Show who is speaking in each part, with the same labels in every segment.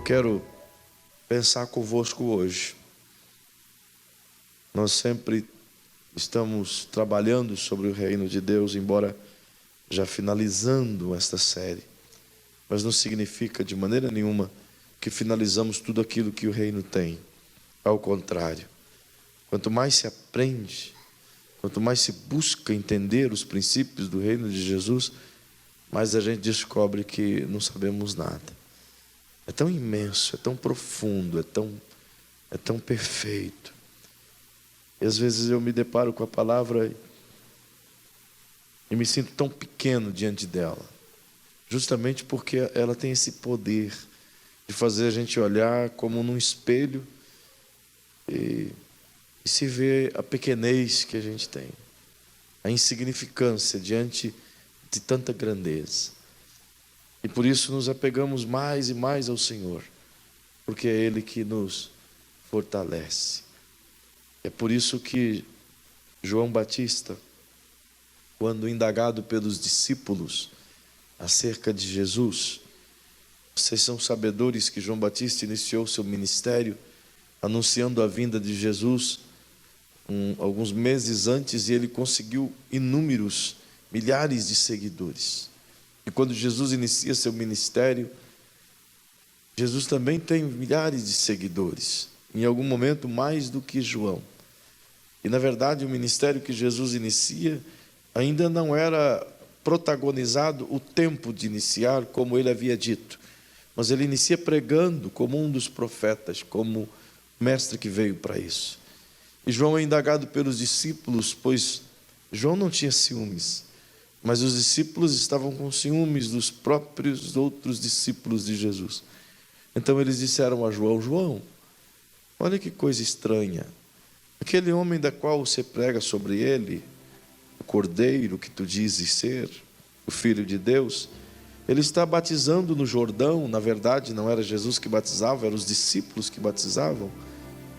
Speaker 1: Quero pensar convosco hoje. Nós sempre estamos trabalhando sobre o reino de Deus, embora já finalizando esta série. Mas não significa de maneira nenhuma que finalizamos tudo aquilo que o reino tem. Ao contrário, quanto mais se aprende, quanto mais se busca entender os princípios do reino de Jesus, mais a gente descobre que não sabemos nada. É tão imenso, é tão profundo, é tão perfeito. E às vezes eu me deparo com a palavra e me sinto tão pequeno diante dela, justamente porque ela tem esse poder de fazer a gente olhar como num espelho e se ver a pequenez que a gente tem, a insignificância diante de tanta grandeza. E por isso nos apegamos mais e mais ao Senhor, porque é Ele que nos fortalece. É por isso que João Batista, quando indagado pelos discípulos acerca de Jesus, vocês são sabedores que João Batista iniciou seu ministério anunciando a vinda de Jesus alguns meses antes, e ele conseguiu inúmeros, milhares de seguidores. E quando Jesus inicia seu ministério, Jesus também tem milhares de seguidores, em algum momento mais do que João. E na verdade o ministério que Jesus inicia ainda não era protagonizado o tempo de iniciar, como ele havia dito, mas ele inicia pregando como um dos profetas, como mestre que veio para isso. E João é indagado pelos discípulos, pois João não tinha ciúmes, mas os discípulos estavam com ciúmes dos próprios outros discípulos de Jesus. Então eles disseram a João: João, olha que coisa estranha, aquele homem da qual você prega sobre ele, o Cordeiro que tu dizes ser, o Filho de Deus, ele está batizando no Jordão. Na verdade não era Jesus que batizava, eram os discípulos que batizavam.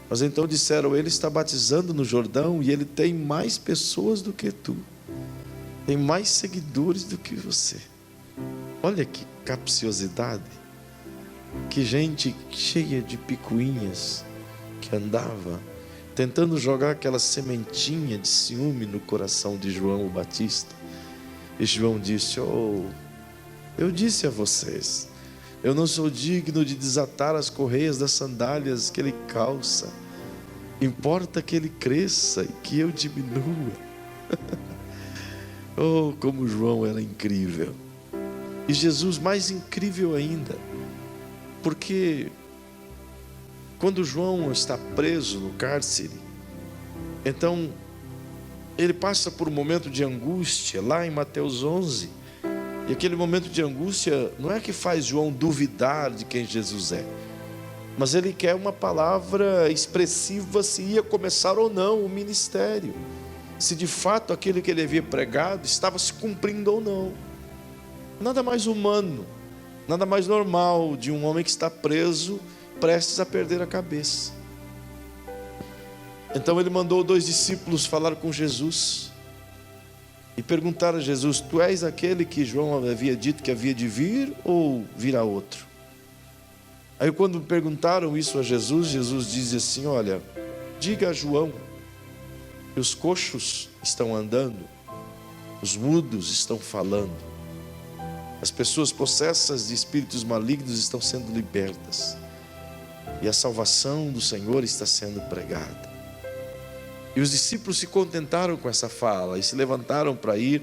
Speaker 1: Mas então disseram: ele está batizando no Jordão e ele tem mais pessoas do que tu, tem mais seguidores do que você. Olha que capciosidade, que gente cheia de picuinhas que andava tentando jogar aquela sementinha de ciúme no coração de João o Batista. E João disse: oh, eu disse a vocês, eu não sou digno de desatar as correias das sandálias que ele calça. Importa que ele cresça e que eu diminua. Oh, como João era incrível. E Jesus mais incrível ainda, porque quando João está preso no cárcere, então ele passa por um momento de angústia lá em Mateus 11. E aquele momento de angústia não é que faz João duvidar de quem Jesus é, mas ele quer uma palavra expressiva se ia começar ou não o ministério, se de fato aquilo que ele havia pregado estava se cumprindo ou não. Nada mais humano, nada mais normal de um homem que está preso, prestes a perder a cabeça. Então ele mandou 2 discípulos falar com Jesus e perguntar a Jesus: tu és aquele que João havia dito que havia de vir, ou virá outro? Aí quando perguntaram isso a Jesus, Jesus diz assim: olha, diga a João que os coxos estão andando, os mudos estão falando, as pessoas possessas de espíritos malignos estão sendo libertas, e a salvação do Senhor está sendo pregada. E os discípulos se contentaram com essa fala e se levantaram para ir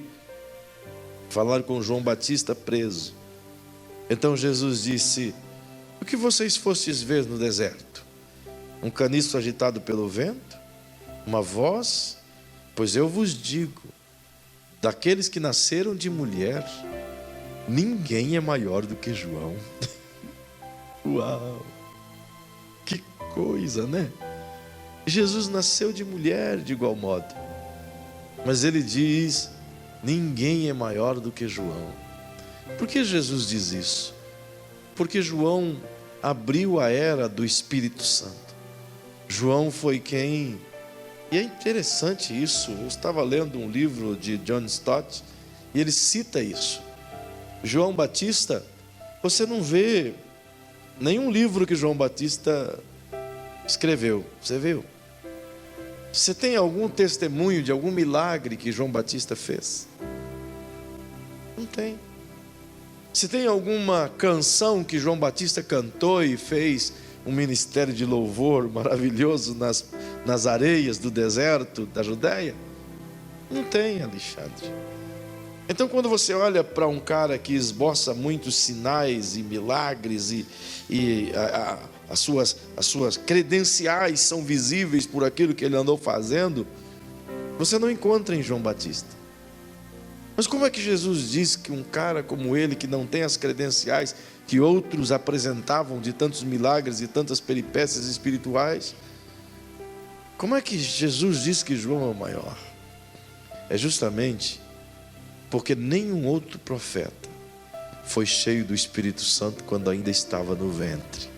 Speaker 1: falar com João Batista preso. Então Jesus disse: o que vocês fostes ver no deserto? Um caniço agitado pelo vento? Uma voz? Pois eu vos digo, daqueles que nasceram de mulher, ninguém é maior do que João. Uau! Que coisa, né? Jesus nasceu de mulher de igual modo, mas ele diz: ninguém é maior do que João. Por que Jesus diz isso? Porque João abriu a era do Espírito Santo. João foi quem... E é interessante isso. Eu estava lendo um livro de John Stott e ele cita isso. João Batista, você não vê nenhum livro que João Batista escreveu. Você viu? Você tem algum testemunho de algum milagre que João Batista fez? Não tem. Você tem alguma canção que João Batista cantou e fez um ministério de louvor maravilhoso nas areias do deserto da Judéia? Não tem, Alexandre. Então, quando você olha para um cara que esboça muitos sinais e milagres e as suas credenciais são visíveis por aquilo que ele andou fazendo, você não encontra em João Batista. Mas como é que Jesus diz que um cara como ele, que não tem as credenciais que outros apresentavam de tantos milagres e tantas peripécias espirituais, como é que Jesus diz que João é o maior? É justamente porque nenhum outro profeta foi cheio do Espírito Santo quando ainda estava no ventre.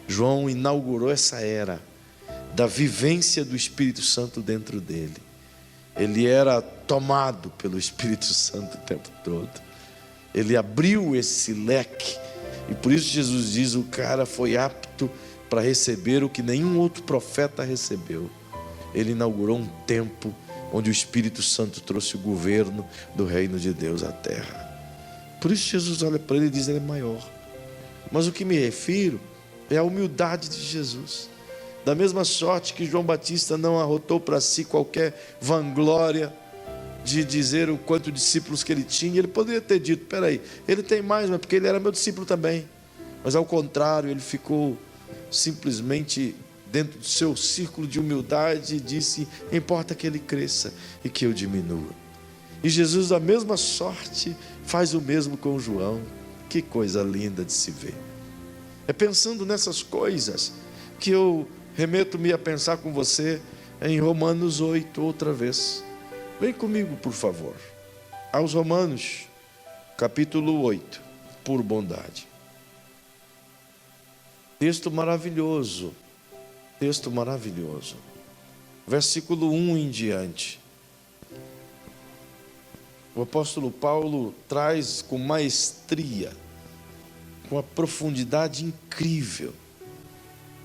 Speaker 1: João inaugurou essa era da vivência do Espírito Santo dentro dele. Ele era tomado pelo Espírito Santo o tempo todo. Ele abriu esse leque. E por isso Jesus diz: o cara foi apto para receber o que nenhum outro profeta recebeu. Ele inaugurou um tempo onde o Espírito Santo trouxe o governo do reino de Deus à terra. Por isso Jesus olha para ele e diz: ele é maior. Mas o que me refiro é a humildade de Jesus. Da mesma sorte que João Batista não arrotou para si qualquer vanglória de dizer o quanto discípulos que ele tinha, ele poderia ter dito: peraí, ele tem mais, mas porque ele era meu discípulo também. Mas ao contrário, ele ficou simplesmente dentro do seu círculo de humildade e disse: importa que ele cresça e que eu diminua. E Jesus, da mesma sorte, faz o mesmo com João. Que coisa linda de se ver. É pensando nessas coisas que eu remeto-me a pensar com você em Romanos 8 outra vez. Vem comigo, por favor, aos Romanos, capítulo 8, por bondade. Texto maravilhoso. Texto maravilhoso. Versículo 1 em diante. O apóstolo Paulo traz com maestria, com uma profundidade incrível,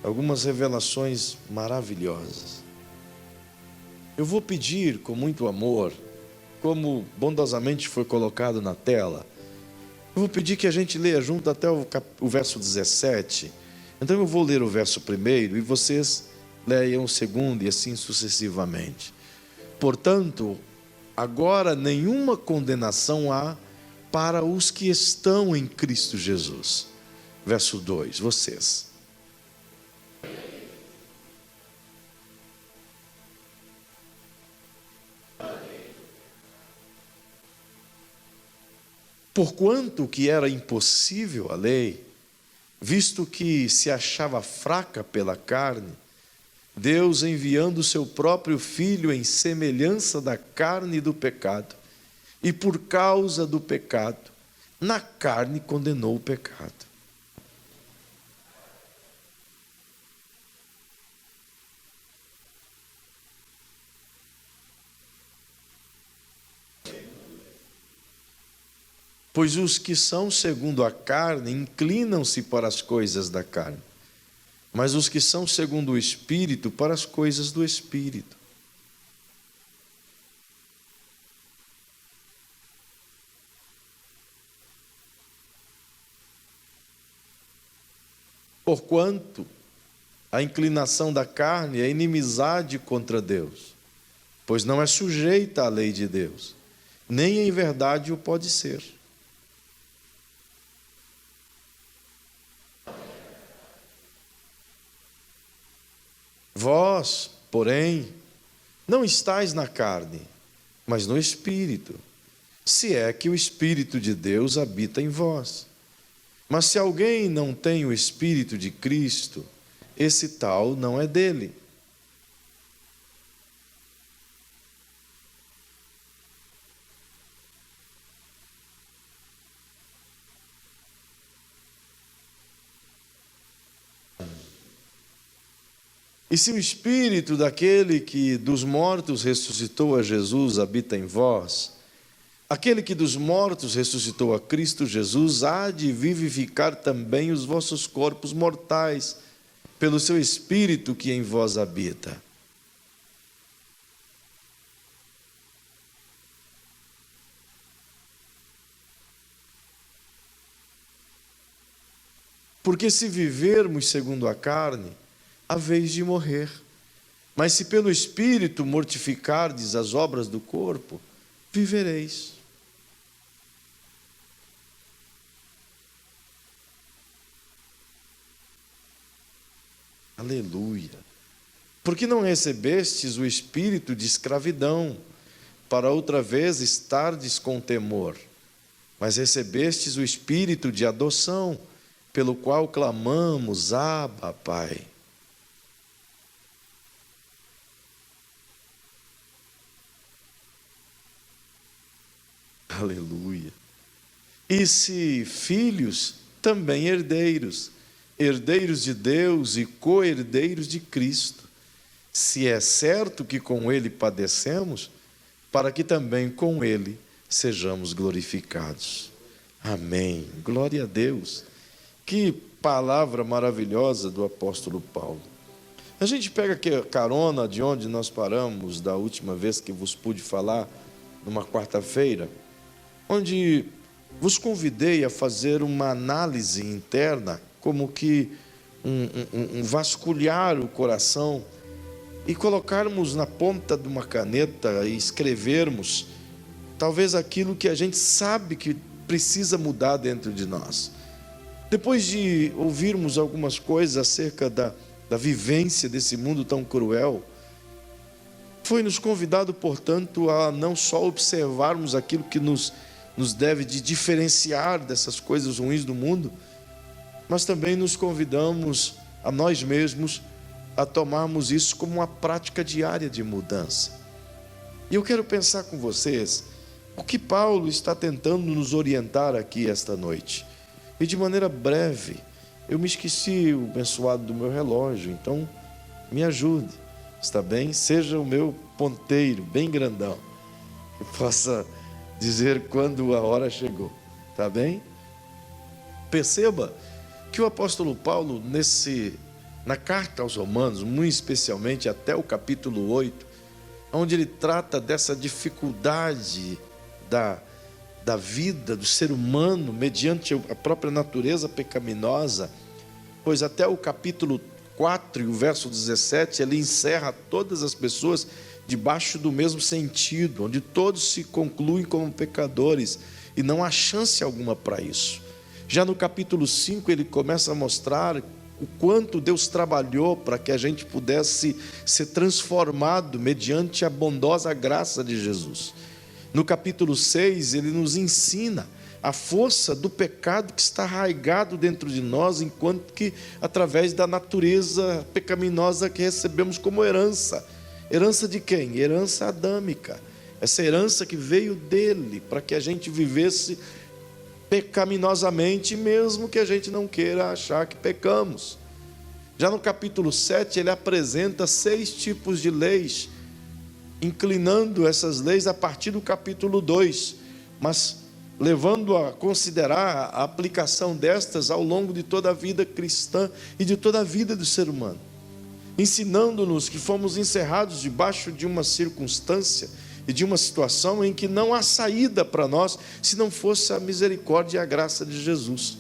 Speaker 1: algumas revelações maravilhosas. Eu vou pedir com muito amor, como bondosamente foi colocado na tela, eu vou pedir que a gente leia junto até o verso 17. Então eu vou ler o verso primeiro e vocês leiam o segundo e assim sucessivamente. Portanto, agora nenhuma condenação há para os que estão em Cristo Jesus. Verso 2, vocês. Porquanto que era impossível a lei, visto que se achava fraca pela carne, Deus, enviando o seu próprio Filho em semelhança da carne do pecado, e por causa do pecado, na carne condenou o pecado. Pois os que são segundo a carne inclinam-se para as coisas da carne, mas os que são segundo o Espírito para as coisas do Espírito. Porquanto a inclinação da carne é inimizade contra Deus, pois não é sujeita à lei de Deus, nem em verdade o pode ser. Vós, porém, não estáis na carne, mas no Espírito, se é que o Espírito de Deus habita em vós. Mas se alguém não tem o Espírito de Cristo, esse tal não é dele. E se o Espírito daquele que dos mortos ressuscitou a Jesus habita em vós, Aquele que dos mortos ressuscitou a Cristo Jesus, há de vivificar também os vossos corpos mortais, pelo seu Espírito que em vós habita. Porque se vivermos segundo a carne, há vez de morrer. Mas se pelo Espírito mortificardes as obras do corpo, vivereis. Aleluia. Porque não recebestes o espírito de escravidão, para outra vez estardes com temor, mas recebestes o espírito de adoção, pelo qual clamamos, Abba, Pai. Aleluia. E se filhos, também herdeiros, herdeiros de Deus e co-herdeiros de Cristo, se é certo que com Ele padecemos, para que também com Ele sejamos glorificados. Amém. Glória a Deus. Que palavra maravilhosa do apóstolo Paulo. A gente pega aqui a carona de onde nós paramos da última vez que vos pude falar, numa quarta-feira, onde vos convidei a fazer uma análise interna, como que um vasculhar o coração e colocarmos na ponta de uma caneta e escrevermos talvez aquilo que a gente sabe que precisa mudar dentro de nós. Depois de ouvirmos algumas coisas acerca da vivência desse mundo tão cruel, foi-nos convidado, portanto, a não só observarmos aquilo que nos deve de diferenciar dessas coisas ruins do mundo, mas também nos convidamos a nós mesmos a tomarmos isso como uma prática diária de mudança. E eu quero pensar com vocês o que Paulo está tentando nos orientar aqui esta noite. E de maneira breve, eu me esqueci o abençoado do meu relógio, então me ajude, está bem? Seja o meu ponteiro bem grandão, que possa dizer quando a hora chegou, está bem? Perceba que o apóstolo Paulo, na carta aos Romanos, muito especialmente até o capítulo 8, onde ele trata dessa dificuldade da vida do ser humano mediante a própria natureza pecaminosa, pois até o capítulo 4 e o verso 17, ele encerra todas as pessoas debaixo do mesmo sentido, onde todos se concluem como pecadores e não há chance alguma para isso. Já no capítulo 5 ele começa a mostrar o quanto Deus trabalhou para que a gente pudesse ser transformado mediante a bondosa graça de Jesus. No capítulo 6 ele nos ensina a força do pecado que está arraigado dentro de nós, enquanto que através da natureza pecaminosa que recebemos como herança. Herança de quem? Herança adâmica. Essa herança que veio dele, para que a gente vivesse pecaminosamente, mesmo que a gente não queira achar que pecamos. Já no capítulo 7, ele apresenta 6 tipos de leis, inclinando essas leis a partir do capítulo 2, mas levando a considerar a aplicação destas ao longo de toda a vida cristã e de toda a vida do ser humano, ensinando-nos que fomos encerrados debaixo de uma circunstância e de uma situação em que não há saída para nós se não fosse a misericórdia e a graça de Jesus.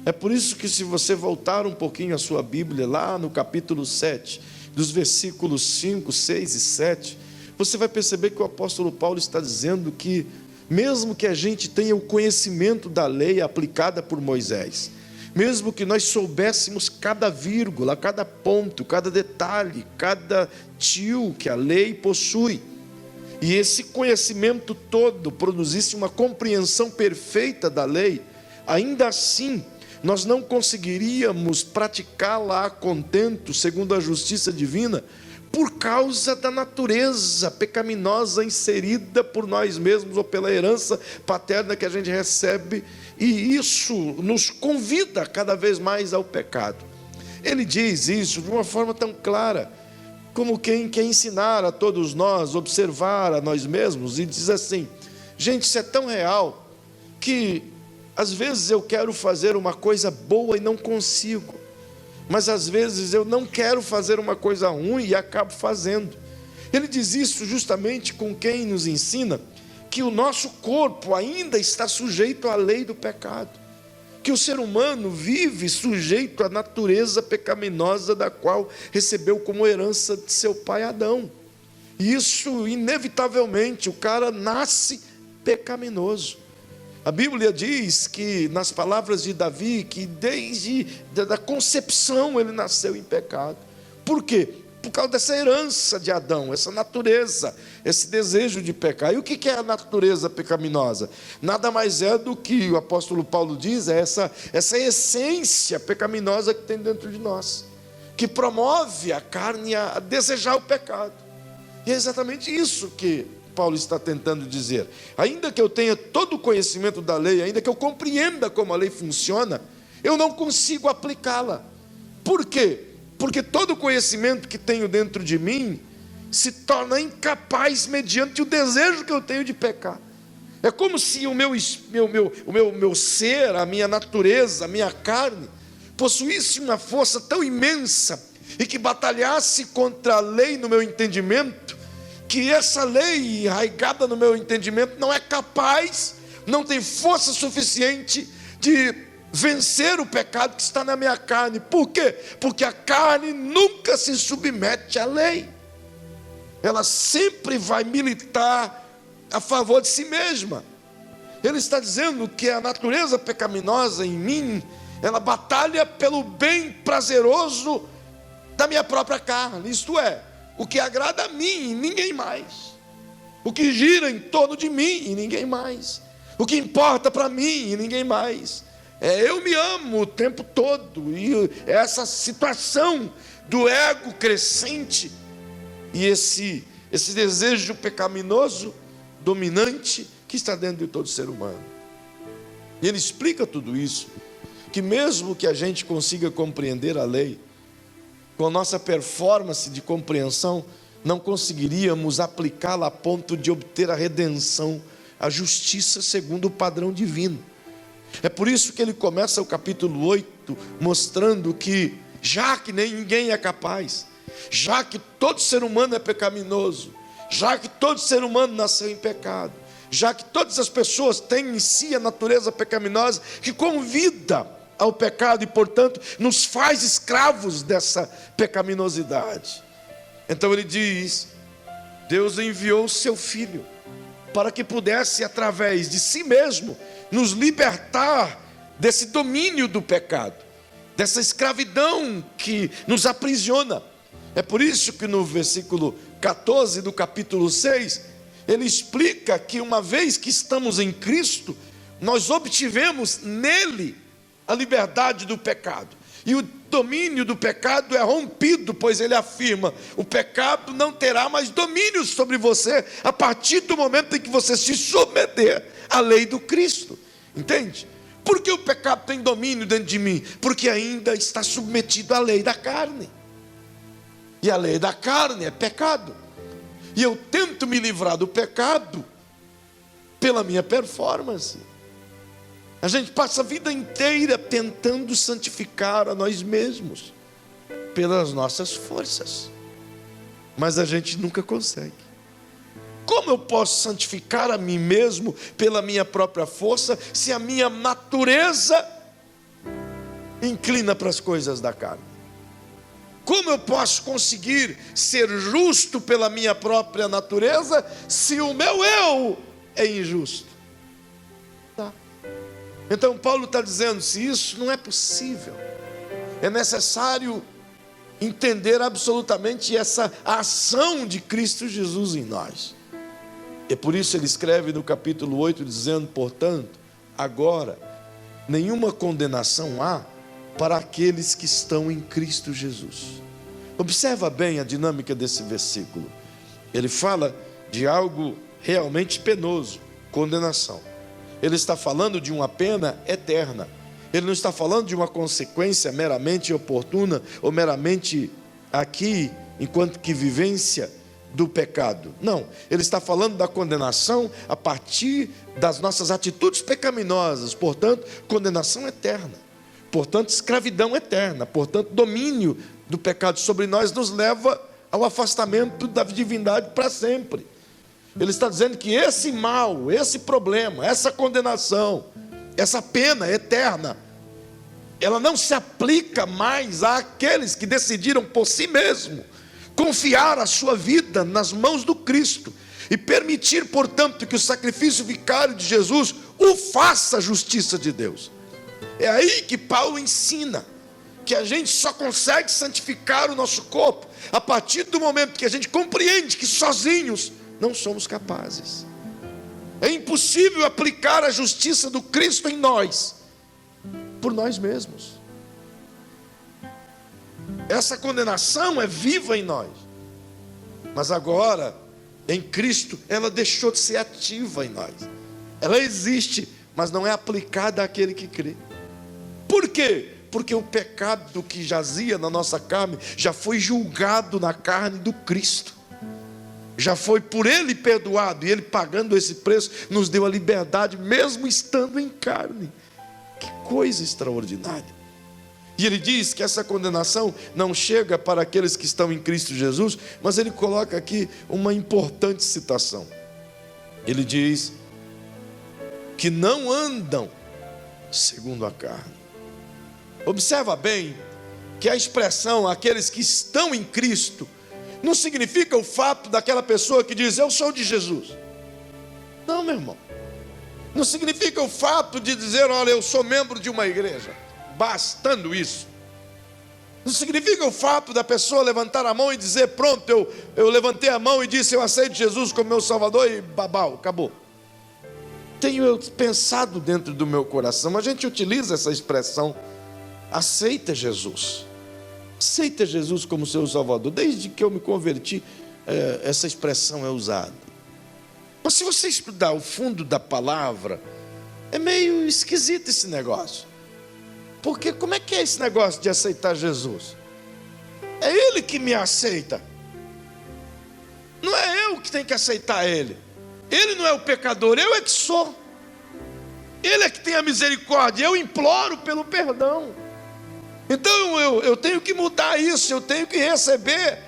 Speaker 1: É por isso que, se você voltar um pouquinho a sua Bíblia, lá no capítulo 7, dos versículos 5, 6 e 7, você vai perceber que o apóstolo Paulo está dizendo que, mesmo que a gente tenha o conhecimento da lei aplicada por Moisés, mesmo que nós soubéssemos cada vírgula, cada ponto, cada detalhe, cada tio que a lei possui, e esse conhecimento todo produzisse uma compreensão perfeita da lei, ainda assim nós não conseguiríamos praticá-la a contento, segundo a justiça divina, por causa da natureza pecaminosa inserida por nós mesmos ou pela herança paterna que a gente recebe, e isso nos convida cada vez mais ao pecado. Ele diz isso de uma forma tão clara, como quem quer ensinar a todos nós, observar a nós mesmos, e diz assim: Gente, isso é tão real que às vezes eu quero fazer uma coisa boa e não consigo, mas às vezes eu não quero fazer uma coisa ruim e acabo fazendo. Ele diz isso justamente com quem nos ensina que o nosso corpo ainda está sujeito à lei do pecado, que o ser humano vive sujeito à natureza pecaminosa da qual recebeu como herança de seu pai Adão. E isso, inevitavelmente, o cara nasce pecaminoso. A Bíblia diz que, nas palavras de Davi, que desde a concepção ele nasceu em pecado. Por quê? Por causa dessa herança de Adão, essa natureza, esse desejo de pecar. E o que é a natureza pecaminosa? Nada mais é do que o apóstolo Paulo diz, é essa essência pecaminosa que tem dentro de nós, que promove a carne a desejar o pecado. E é exatamente isso que Paulo está tentando dizer. Ainda que eu tenha todo o conhecimento da lei, ainda que eu compreenda como a lei funciona, eu não consigo aplicá-la. Por quê? Porque todo o conhecimento que tenho dentro de mim se torna incapaz mediante o desejo que eu tenho de pecar. É como se o meu ser, a minha natureza, a minha carne, possuísse uma força tão imensa e que batalhasse contra a lei no meu entendimento, que essa lei arraigada no meu entendimento não é capaz, não tem força suficiente de vencer o pecado que está na minha carne. Por quê? Porque a carne nunca se submete à lei. Ela sempre vai militar a favor de si mesma. Ele está dizendo que a natureza pecaminosa em mim, ela batalha pelo bem prazeroso da minha própria carne, isto é, o que agrada a mim e ninguém mais, o que gira em torno de mim e ninguém mais, o que importa para mim e ninguém mais. Eu me amo o tempo todo, e essa situação do ego crescente e esse desejo pecaminoso dominante que está dentro de todo ser humano. E ele explica tudo isso, que mesmo que a gente consiga compreender a lei, com a nossa performance de compreensão, não conseguiríamos aplicá-la a ponto de obter a redenção, a justiça segundo o padrão divino. É por isso que ele começa o capítulo 8 mostrando que, já que nem ninguém é capaz, já que todo ser humano é pecaminoso, já que todo ser humano nasceu em pecado, já que todas as pessoas têm em si a natureza pecaminosa que convida ao pecado e, portanto, nos faz escravos dessa pecaminosidade. Então ele diz: Deus enviou o seu Filho para que pudesse, através de si mesmo, nos libertar desse domínio do pecado, dessa escravidão que nos aprisiona. É por isso que no versículo 14 do capítulo 6, ele explica que uma vez que estamos em Cristo, nós obtivemos nele a liberdade do pecado. E o domínio do pecado é rompido, pois ele afirma: o pecado não terá mais domínio sobre você a partir do momento em que você se submeter à lei do Cristo. Entende? Por que o pecado tem domínio dentro de mim? Porque ainda está submetido à lei da carne. E a lei da carne é pecado. E eu tento me livrar do pecado pela minha performance. A gente passa a vida inteira tentando santificar a nós mesmos pelas nossas forças, mas a gente nunca consegue. Como eu posso santificar a mim mesmo pela minha própria força, se a minha natureza inclina para as coisas da carne? Como eu posso conseguir ser justo pela minha própria natureza, se o meu eu é injusto? Então Paulo está dizendo: se isso não é possível, é necessário entender absolutamente essa ação de Cristo Jesus em nós. É por isso ele escreve no capítulo 8, dizendo: portanto, agora nenhuma condenação há para aqueles que estão em Cristo Jesus. Observa bem a dinâmica desse versículo. Ele fala de algo realmente penoso, condenação. Ele está falando de uma pena eterna. Ele não está falando de uma consequência meramente oportuna ou meramente aqui, enquanto que vivência do pecado. Não, ele está falando da condenação a partir das nossas atitudes pecaminosas. Portanto, condenação eterna. Portanto, escravidão eterna. Portanto, domínio do pecado sobre nós nos leva ao afastamento da divindade para sempre. Ele está dizendo que esse mal, esse problema, essa condenação, essa pena eterna, ela não se aplica mais àqueles que decidiram por si mesmo confiar a sua vida nas mãos do Cristo e permitir, portanto, que o sacrifício vicário de Jesus o faça a justiça de Deus. É aí que Paulo ensina que a gente só consegue santificar o nosso corpo a partir do momento que a gente compreende que sozinhos não somos capazes. É impossível aplicar a justiça do Cristo em nós por nós mesmos. Essa condenação é viva em nós, mas agora em Cristo ela deixou de ser ativa em nós. Ela existe, mas não é aplicada àquele que crê. Por quê? Porque o pecado que jazia na nossa carne já foi julgado na carne do Cristo, já foi por ele perdoado, e ele, pagando esse preço, nos deu a liberdade mesmo estando em carne. Que coisa extraordinária. E ele diz que essa condenação não chega para aqueles que estão em Cristo Jesus, mas ele coloca aqui uma importante citação. Ele diz que não andam segundo a carne. Observa bem que a expressão aqueles que estão em Cristo não significa o fato daquela pessoa que diz eu sou de Jesus. Não, meu irmão. Não significa o fato de dizer olha, eu sou membro de uma igreja. Bastando isso. Não significa o fato da pessoa levantar a mão e dizer pronto, eu levantei a mão e disse eu aceito Jesus como meu Salvador e babau, acabou. Tenho eu pensado dentro do meu coração, a gente utiliza essa expressão, aceita Jesus. Aceita Jesus como seu Salvador. Desde que eu me converti, essa expressão é usada. Mas se você estudar o fundo da palavra, é meio esquisito esse negócio. Porque como é que é esse negócio de aceitar Jesus? É Ele que me aceita. Não é eu que tenho que aceitar Ele. Ele não é o pecador, eu é que sou. Ele é que tem a misericórdia, eu imploro pelo perdão. Então eu tenho que mudar isso, eu tenho que receber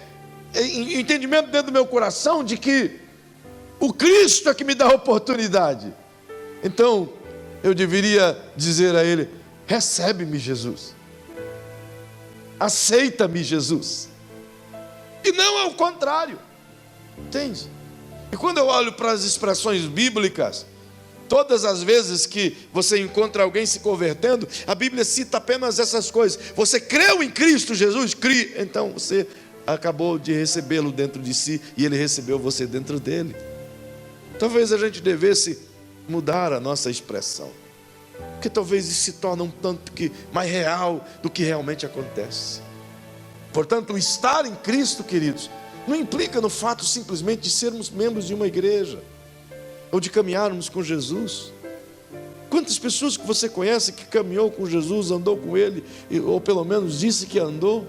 Speaker 1: entendimento dentro do meu coração de que o Cristo é que me dá a oportunidade. Então eu deveria dizer a Ele, recebe-me Jesus, aceita-me Jesus, e não ao contrário, entende? E quando eu olho para as expressões bíblicas, todas as vezes que você encontra alguém se convertendo, a Bíblia cita apenas essas coisas. Você creu em Cristo Jesus? Crie. Então você acabou de recebê-lo dentro de si e ele recebeu você dentro dele. Talvez a gente devesse mudar a nossa expressão, porque talvez isso se torne um tanto que mais real do que realmente acontece. Portanto, o estar em Cristo, queridos, não implica no fato simplesmente de sermos membros de uma igreja ou de caminharmos com Jesus. Quantas pessoas que você conhece que caminhou com Jesus, andou com Ele, ou pelo menos disse que andou,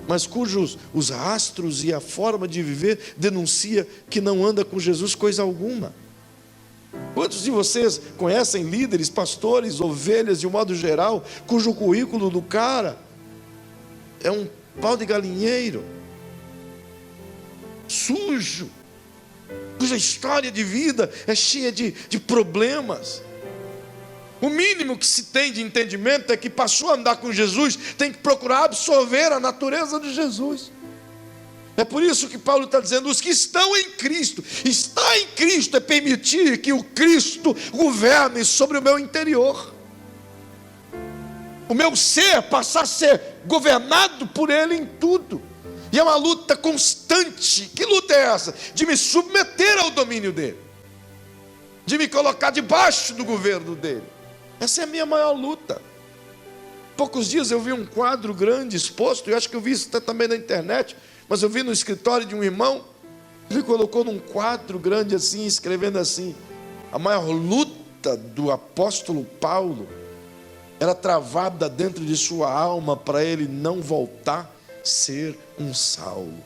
Speaker 1: mas cujos os rastros e a forma de viver denuncia que não anda com Jesus coisa alguma? Quantos de vocês conhecem líderes, pastores, ovelhas de um modo geral, cujo currículo do cara é um pau de galinheiro, sujo, cuja história de vida é cheia de problemas? O mínimo que se tem de entendimento é que passou a andar com Jesus, tem que procurar absorver a natureza de Jesus. É por isso que Paulo está dizendo, os que estão em Cristo. Estar em Cristo é permitir que o Cristo governe sobre o meu interior. O meu ser passar a ser governado por Ele em tudo. E é uma luta constante. Que luta é essa? De me submeter ao domínio dEle, de me colocar debaixo do governo dEle. Essa é a minha maior luta. Poucos dias eu vi um quadro grande exposto, e acho que eu vi isso também na internet, mas eu vi no escritório de um irmão, ele colocou num quadro grande assim, escrevendo assim, a maior luta do apóstolo Paulo era travada dentro de sua alma para ele não voltar a ser um Saulo.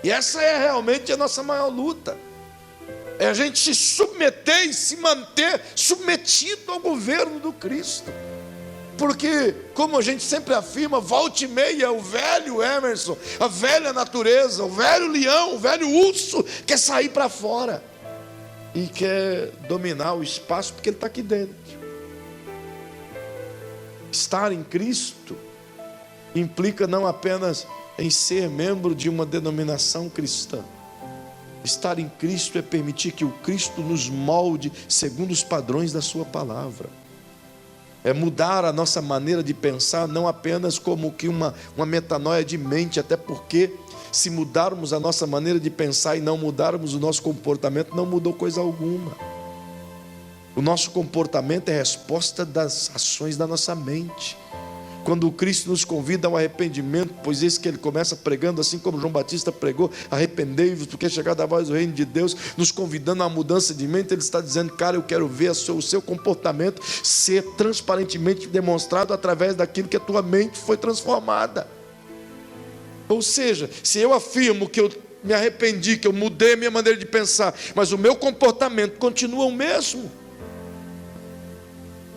Speaker 1: E essa é realmente a nossa maior luta. É a gente se submeter e se manter submetido ao governo do Cristo. Porque, como a gente sempre afirma, volta e meia, o velho Emerson, a velha natureza, o velho leão, o velho urso, quer sair para fora. E quer dominar o espaço porque ele está aqui dentro. Estar em Cristo implica não apenas em ser membro de uma denominação cristã. Estar em Cristo é permitir que o Cristo nos molde segundo os padrões da sua palavra. É mudar a nossa maneira de pensar, não apenas como que uma metanoia de mente, até porque se mudarmos a nossa maneira de pensar e não mudarmos o nosso comportamento, não mudou coisa alguma. O nosso comportamento é resposta das ações da nossa mente. Quando o Cristo nos convida ao arrependimento, pois eis que ele começa pregando, assim como João Batista pregou, arrependei-vos, porque é chegada a vós o reino de Deus, nos convidando a uma mudança de mente. Ele está dizendo, cara, eu quero ver o seu comportamento ser transparentemente demonstrado através daquilo que a tua mente foi transformada. Ou seja, se eu afirmo que eu me arrependi, que eu mudei a minha maneira de pensar, mas o meu comportamento continua o mesmo.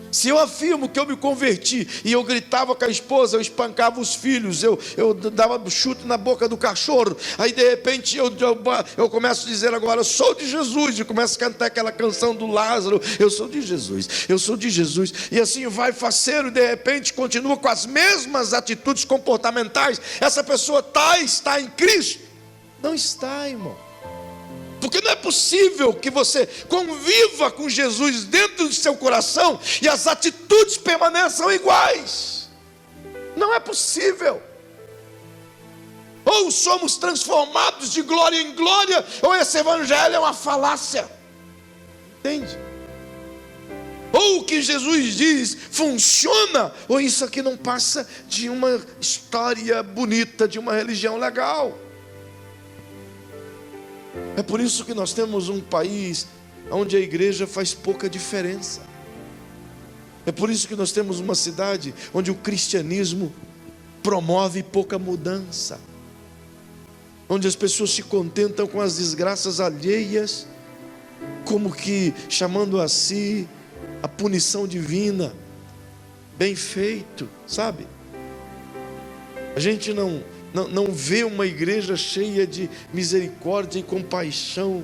Speaker 1: Se eu afirmo que eu me converti e eu gritava com a esposa, eu espancava os filhos, eu dava chute na boca do cachorro, aí de repente eu começo a dizer agora, eu sou de Jesus, e começo a cantar aquela canção do Lázaro, eu sou de Jesus, eu sou de Jesus, e assim vai faceiro, e de repente continua com as mesmas atitudes comportamentais. Essa pessoa está em Cristo? Não está, irmão. Porque não é possível que você conviva com Jesus dentro do seu coração e as atitudes permaneçam iguais. Não é possível. Ou somos transformados de glória em glória, ou esse evangelho é uma falácia. Entende? Ou o que Jesus diz funciona, ou isso aqui não passa de uma história bonita, de uma religião legal. É por isso que nós temos um país onde a igreja faz pouca diferença. É por isso que nós temos uma cidade onde o cristianismo promove pouca mudança. Onde as pessoas se contentam com as desgraças alheias, como que chamando a si a punição divina. Bem feito, sabe? A gente não vê uma igreja cheia de misericórdia e compaixão.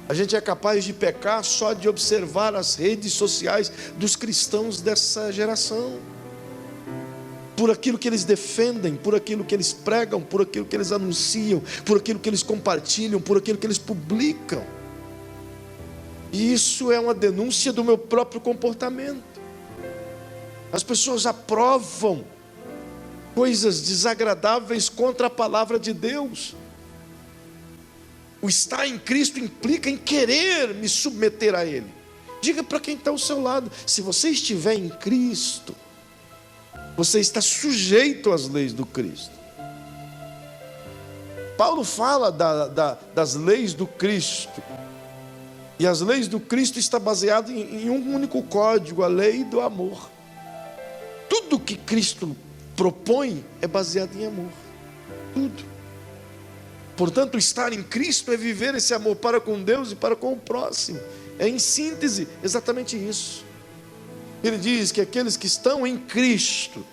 Speaker 1: A gente é capaz de pecar só de observar as redes sociais dos cristãos dessa geração, por aquilo que eles defendem, por aquilo que eles pregam, por aquilo que eles anunciam, por aquilo que eles compartilham, por aquilo que eles publicam. E isso é uma denúncia do meu próprio comportamento. As pessoas aprovam coisas desagradáveis contra a palavra de Deus. O estar em Cristo implica em querer me submeter a Ele. Diga para quem está ao seu lado, se você estiver em Cristo, você está sujeito às leis do Cristo. Paulo fala das leis do Cristo, e as leis do Cristo estão baseadas em um único código, a lei do amor. Tudo que Cristo propõe é baseado em amor, tudo. Portanto, estar em Cristo é viver esse amor para com Deus e para com o próximo. É, em síntese, exatamente isso. Ele diz que aqueles que estão em Cristo,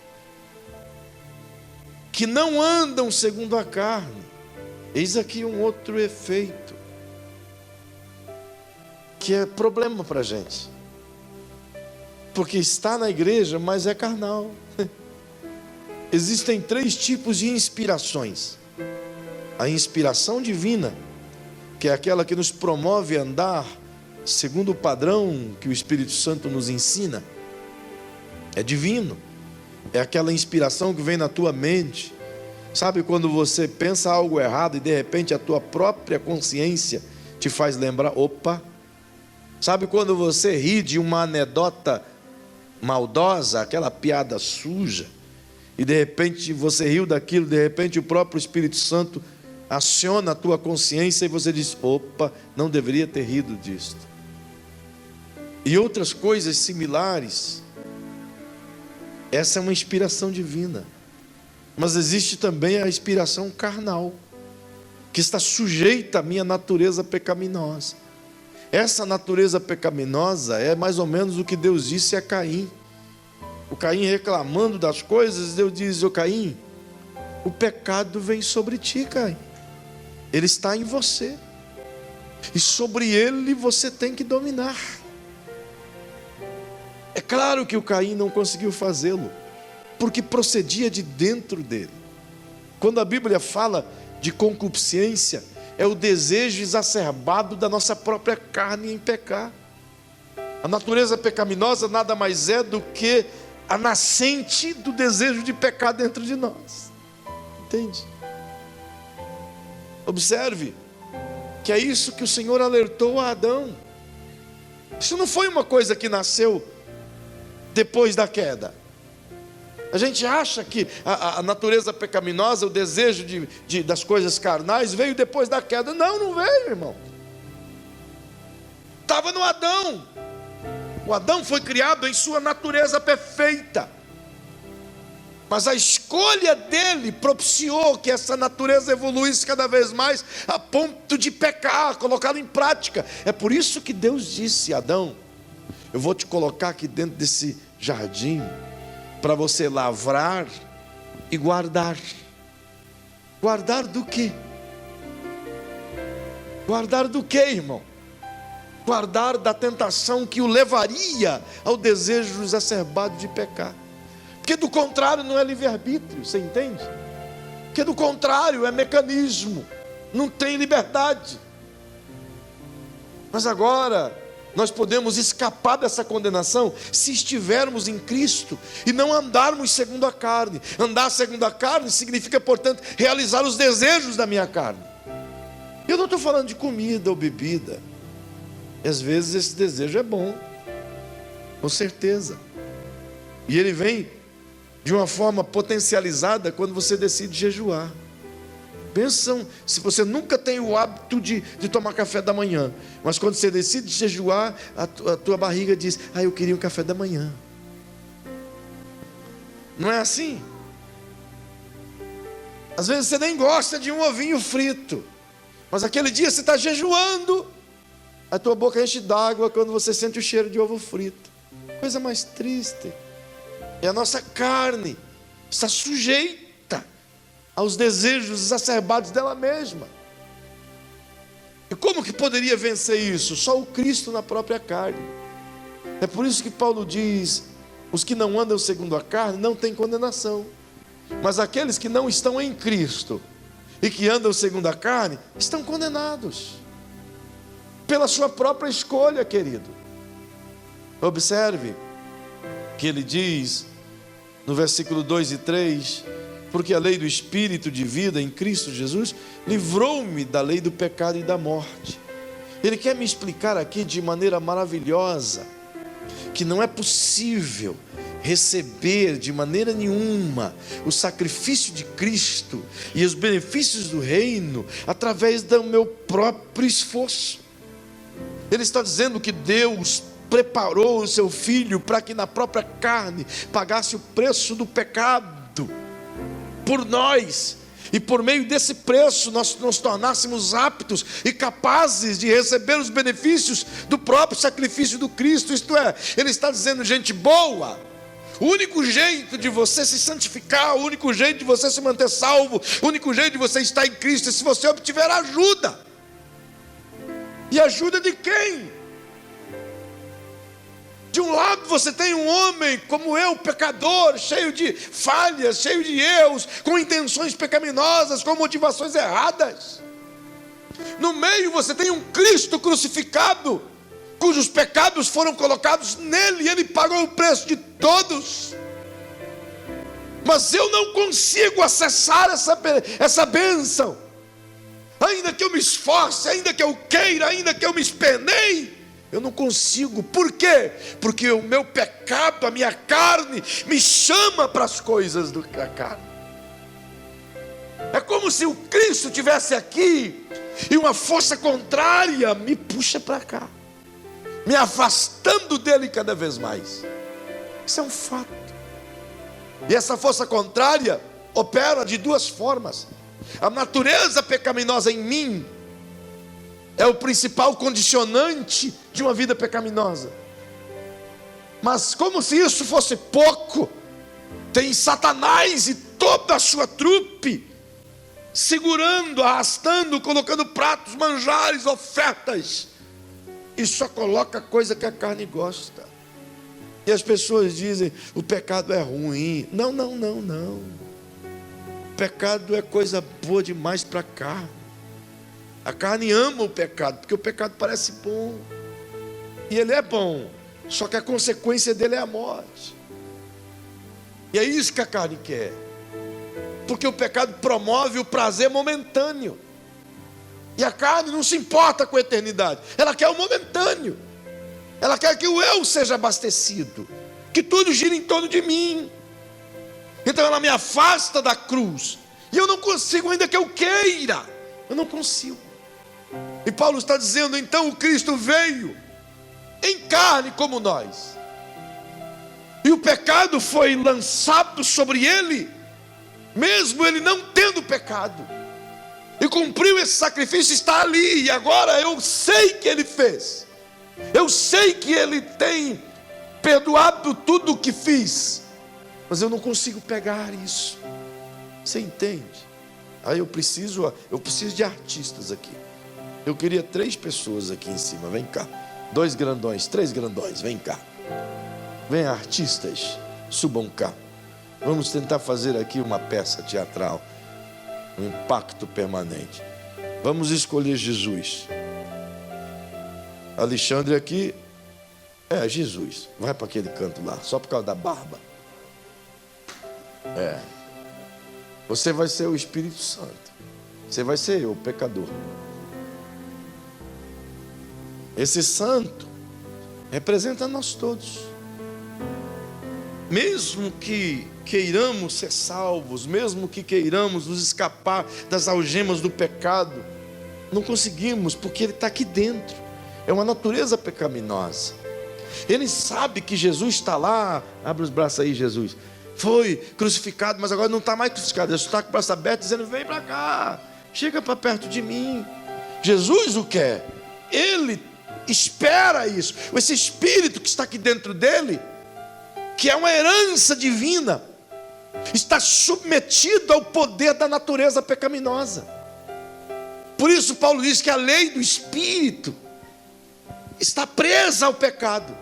Speaker 1: que não andam segundo a carne, eis aqui um outro efeito, que é problema para a gente, porque está na igreja, mas é carnal. Existem 3 tipos de inspirações. A inspiração divina, que é aquela que nos promove a andar segundo o padrão que o Espírito Santo nos ensina. É divino. É aquela inspiração que vem na tua mente. Sabe quando você pensa algo errado e de repente a tua própria consciência te faz lembrar, opa. Sabe quando você ri de uma anedota maldosa, aquela piada suja, e de repente você riu daquilo, de repente o próprio Espírito Santo aciona a tua consciência e você diz, opa, não deveria ter rido disto. E outras coisas similares. Essa é uma inspiração divina. Mas existe também a inspiração carnal, que está sujeita à minha natureza pecaminosa. Essa natureza pecaminosa é mais ou menos o que Deus disse a Caim. O Caim reclamando das coisas, Deus diz: ô Caim, o pecado vem sobre ti, Caim. Ele está em você. E sobre ele você tem que dominar. É claro que o Caim não conseguiu fazê-lo, porque procedia de dentro dele. Quando a Bíblia fala de concupiscência, é o desejo exacerbado da nossa própria carne em pecar. A natureza pecaminosa nada mais é do que a nascente do desejo de pecar dentro de nós. Entende? Observe que é isso que o Senhor alertou a Adão. Isso não foi uma coisa que nasceu depois da queda. A gente acha que a natureza pecaminosa, o desejo das coisas carnais veio depois da queda. Não, não veio, irmão. Estava no Adão. O Adão foi criado em sua natureza perfeita. Mas a escolha dele propiciou que essa natureza evoluísse cada vez mais a ponto de pecar, colocá-la em prática. É por isso que Deus disse: Adão, eu vou te colocar aqui dentro desse jardim para você lavrar e guardar. Guardar do quê? Guardar do quê, irmão? Guardar da tentação que o levaria ao desejo exacerbado de pecar. Porque do contrário não é livre-arbítrio, você entende? Porque do contrário é mecanismo, não tem liberdade. Mas agora nós podemos escapar dessa condenação se estivermos em Cristo e não andarmos segundo a carne. Andar segundo a carne significa, portanto, realizar os desejos da minha carne. Eu não estou falando de comida ou bebida. E às vezes esse desejo é bom, com certeza. E ele vem de uma forma potencializada quando você decide jejuar. Pensam, se você nunca tem o hábito de tomar café da manhã, mas quando você decide jejuar, a tua barriga diz: eu queria um café da manhã. Não é assim? Às vezes você nem gosta de um ovinho frito, mas aquele dia você está jejuando, a tua boca enche d'água quando você sente o cheiro de ovo frito. Coisa mais triste. É a nossa carne está sujeita aos desejos exacerbados dela mesma. E como que poderia vencer isso? Só o Cristo na própria carne. É por isso que Paulo diz: os que não andam segundo a carne não têm condenação, mas aqueles que não estão em Cristo e que andam segundo a carne estão condenados pela sua própria escolha, querido. Observe que ele diz no versículo 2 e 3: porque a lei do Espírito de vida em Cristo Jesus livrou-me da lei do pecado e da morte. Ele quer me explicar aqui de maneira maravilhosa que não é possível receber de maneira nenhuma o sacrifício de Cristo e os benefícios do reino através do meu próprio esforço. Ele está dizendo que Deus preparou o seu Filho para que na própria carne pagasse o preço do pecado por nós, e por meio desse preço nós nos tornássemos aptos e capazes de receber os benefícios do próprio sacrifício do Cristo. Isto é, ele está dizendo: gente boa, o único jeito de você se santificar, o único jeito de você se manter salvo, o único jeito de você estar em Cristo é se você obtiver ajuda. E ajuda de quem? De um lado você tem um homem como eu, pecador, cheio de falhas, cheio de erros, com intenções pecaminosas, com motivações erradas. No meio você tem um Cristo crucificado, cujos pecados foram colocados nele, e ele pagou o preço de todos. Mas eu não consigo acessar essa bênção, ainda que eu me esforce, ainda que eu queira, ainda que eu me esperneie. Eu não consigo. Por quê? Porque o meu pecado, a minha carne, me chama para as coisas da carne. É como se o Cristo estivesse aqui e uma força contrária me puxa para cá, me afastando dele cada vez mais. Isso é um fato. E essa força contrária opera de duas formas. A natureza pecaminosa em mim é o principal condicionante de uma vida pecaminosa. Mas como se isso fosse pouco, tem Satanás e toda a sua trupe segurando, arrastando, colocando pratos, manjares, ofertas, e só coloca coisa que a carne gosta. E as pessoas dizem: o pecado é ruim. Não. O pecado é coisa boa demais para a carne. A carne ama o pecado, porque o pecado parece bom. E ele é bom, só que a consequência dele é a morte. E é isso que a carne quer. Porque o pecado promove o prazer momentâneo. E a carne não se importa com a eternidade. Ela quer o momentâneo. Ela quer que o eu seja abastecido, que tudo gira em torno de mim. Então ela me afasta da cruz. E eu não consigo, ainda que eu queira. Eu não consigo. E Paulo está dizendo: então o Cristo veio em carne como nós. E o pecado foi lançado sobre ele, mesmo ele não tendo pecado. E cumpriu esse sacrifício, está ali. E agora eu sei que ele fez. Eu sei que ele tem perdoado tudo o que fiz. Mas eu não consigo pegar isso. Você entende? Aí eu preciso de artistas aqui. Eu queria 3 pessoas aqui em cima. Vem cá. 2 grandões, 3 grandões. Vem cá. Vem, artistas. Subam cá. Vamos tentar fazer aqui uma peça teatral. Um impacto permanente. Vamos escolher Jesus. Alexandre aqui. Jesus. Vai para aquele canto lá. Só por causa da barba. Você vai ser o Espírito Santo. Você vai ser eu, o pecador. Esse santo representa nós todos. Mesmo que queiramos ser salvos, mesmo que queiramos nos escapar das algemas do pecado, não conseguimos, porque ele está aqui dentro. É uma natureza pecaminosa. Ele sabe que Jesus está lá. Abre os braços aí, Jesus. Foi crucificado, mas agora não está mais crucificado. Ele está com o braço aberto, dizendo: vem para cá, chega para perto de mim. Jesus o quer. Ele espera isso. Esse Espírito que está aqui dentro dele, que é uma herança divina, está submetido ao poder da natureza pecaminosa. Por isso Paulo diz que a lei do Espírito está presa ao pecado.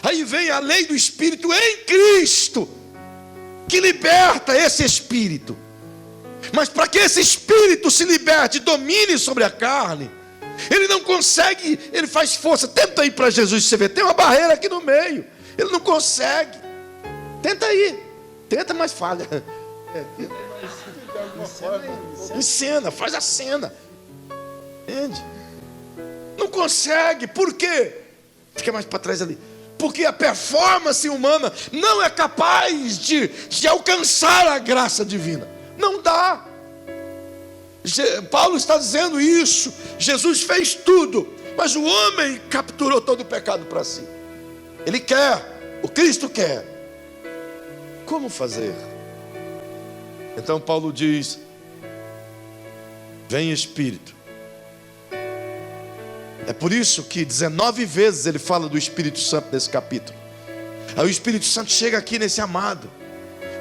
Speaker 1: Aí vem a lei do Espírito em Cristo, que liberta esse Espírito. Mas para que esse Espírito se liberte e domine sobre a carne, ele não consegue, ele faz força. Tenta ir para Jesus, você vê, tem uma barreira aqui no meio. Ele não consegue. Tenta aí. Tenta, mas falha. Encena, faz a cena. Entende? Não consegue. Por quê? Fica mais para trás ali. Porque a performance humana não é capaz de alcançar a graça divina. Não dá. Paulo está dizendo isso. Jesus fez tudo, mas o homem capturou todo o pecado para si. Ele quer, o Cristo quer. Como fazer? Então Paulo diz: vem Espírito. É por isso que 19 vezes ele fala do Espírito Santo nesse capítulo. Aí o Espírito Santo chega aqui nesse amado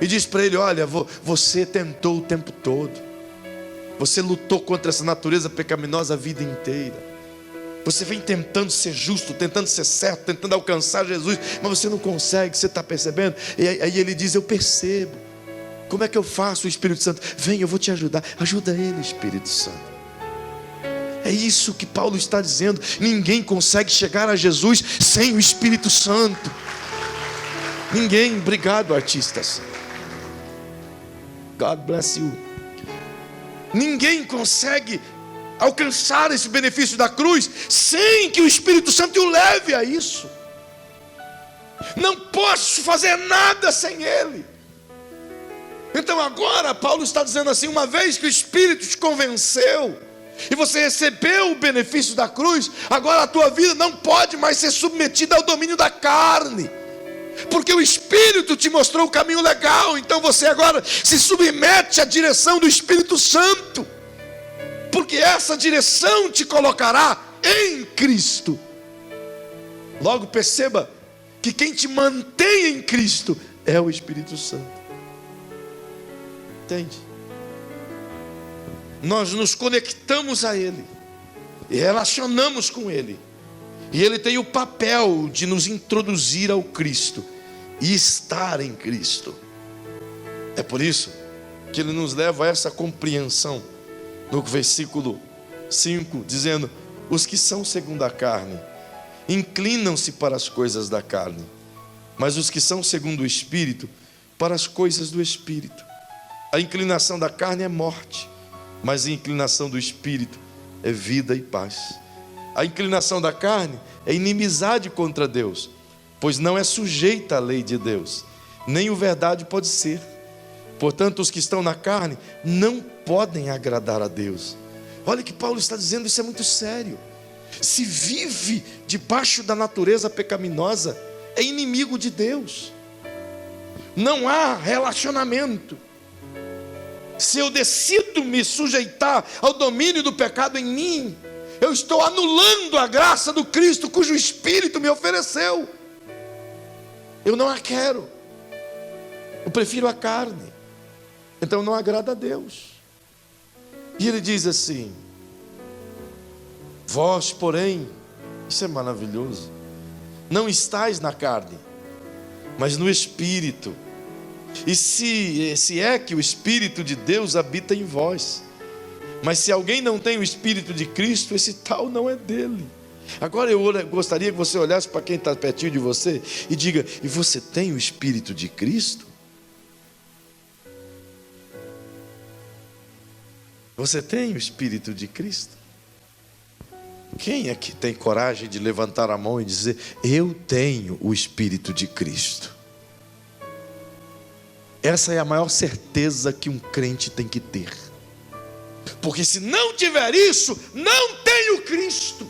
Speaker 1: e diz para ele: olha, você tentou o tempo todo. Você lutou contra essa natureza pecaminosa a vida inteira. Você vem tentando ser justo, tentando ser certo, tentando alcançar Jesus, mas você não consegue, você está percebendo? E aí ele diz: eu percebo. Como é que eu faço? O Espírito Santo: vem, eu vou te ajudar. Ajuda ele, Espírito Santo. É isso que Paulo está dizendo. Ninguém consegue chegar a Jesus sem o Espírito Santo. Ninguém. Obrigado, artistas. God bless you. Ninguém consegue alcançar esse benefício da cruz sem que o Espírito Santo o leve a isso. Não posso fazer nada sem ele. Então agora Paulo está dizendo assim: uma vez que o Espírito te convenceu e você recebeu o benefício da cruz, agora a tua vida não pode mais ser submetida ao domínio da carne, porque o Espírito te mostrou o caminho legal. Então você agora se submete à direção do Espírito Santo, porque essa direção te colocará em Cristo. Logo perceba que quem te mantém em Cristo é o Espírito Santo. Entende? Nós nos conectamos a Ele e relacionamos com Ele, e Ele tem o papel de nos introduzir ao Cristo e estar em Cristo. É por isso que Ele nos leva a essa compreensão no versículo 5, dizendo: os que são segundo a carne inclinam-se para as coisas da carne, mas os que são segundo o Espírito, para as coisas do Espírito. A inclinação da carne é morte, mas a inclinação do Espírito é vida e paz. A inclinação da carne é inimizade contra Deus, pois não é sujeita à lei de Deus, nem o verdade pode ser. Portanto, os que estão na carne não podem agradar a Deus. Olha o que Paulo está dizendo, isso é muito sério. Se vive debaixo da natureza pecaminosa, é inimigo de Deus. Não há relacionamento. Se eu decido me sujeitar ao domínio do pecado em mim, eu estou anulando a graça do Cristo, cujo Espírito me ofereceu. Eu não a quero, eu prefiro a carne, então não agrada a Deus. E ele diz assim: vós, porém, isso é maravilhoso, não estáis na carne, mas no Espírito. E se é que o Espírito de Deus habita em vós. Mas se alguém não tem o Espírito de Cristo, esse tal não é dele. Agora eu gostaria que você olhasse para quem está pertinho de você e diga: e você tem o Espírito de Cristo? Você tem o Espírito de Cristo? Quem é que tem coragem de levantar a mão e dizer: eu tenho o Espírito de Cristo? Essa é a maior certeza que um crente tem que ter. Porque se não tiver isso, não tem o Cristo.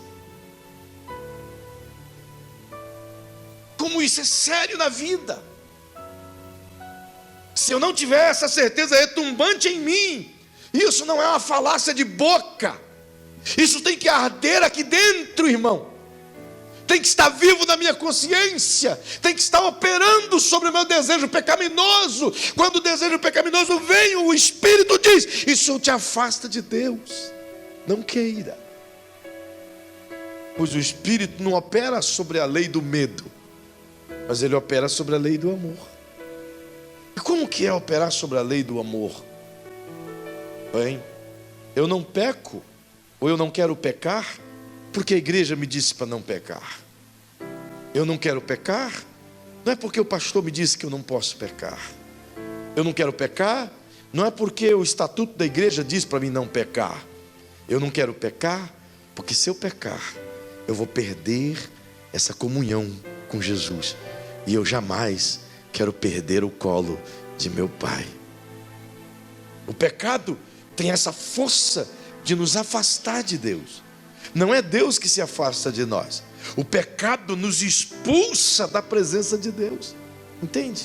Speaker 1: Como isso é sério na vida. Se eu não tiver essa certeza retumbante em mim, isso não é uma falácia de boca. Isso tem que arder aqui dentro, irmão. Tem que estar vivo na minha consciência, tem que estar operando sobre o meu desejo pecaminoso. Quando o desejo pecaminoso vem, o Espírito diz: isso te afasta de Deus, não queira. Pois o Espírito não opera sobre a lei do medo, mas ele opera sobre a lei do amor. E como que é operar sobre a lei do amor? Bem, eu não peco, ou eu não quero pecar, porque a igreja me disse para não pecar. Eu não quero pecar, não é porque o pastor me disse que eu não posso pecar. Eu não quero pecar, não é porque o estatuto da igreja diz para mim não pecar. Eu não quero pecar, porque se eu pecar, eu vou perder essa comunhão com Jesus. E eu jamais quero perder o colo de meu Pai. O pecado tem essa força de nos afastar de Deus. Não é Deus que se afasta de nós. O pecado nos expulsa da presença de Deus. Entende?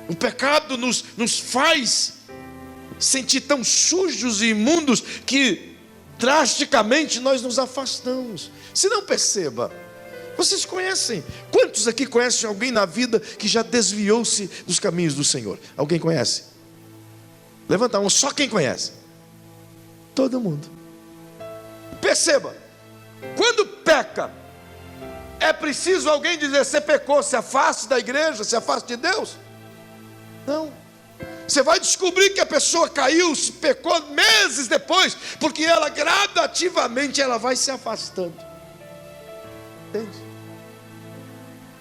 Speaker 1: O pecado nos faz sentir tão sujos e imundos que drasticamente nós nos afastamos. Se não perceba, vocês conhecem, quantos aqui conhecem alguém na vida que já desviou-se dos caminhos do Senhor? Alguém conhece? Levanta a mão, só quem conhece. Todo mundo. Perceba, quando peca, é preciso alguém dizer: você pecou, se afaste da igreja, se afaste de Deus? Não. Você vai descobrir que a pessoa caiu, se pecou meses depois, porque ela gradativamente ela vai se afastando. Entende?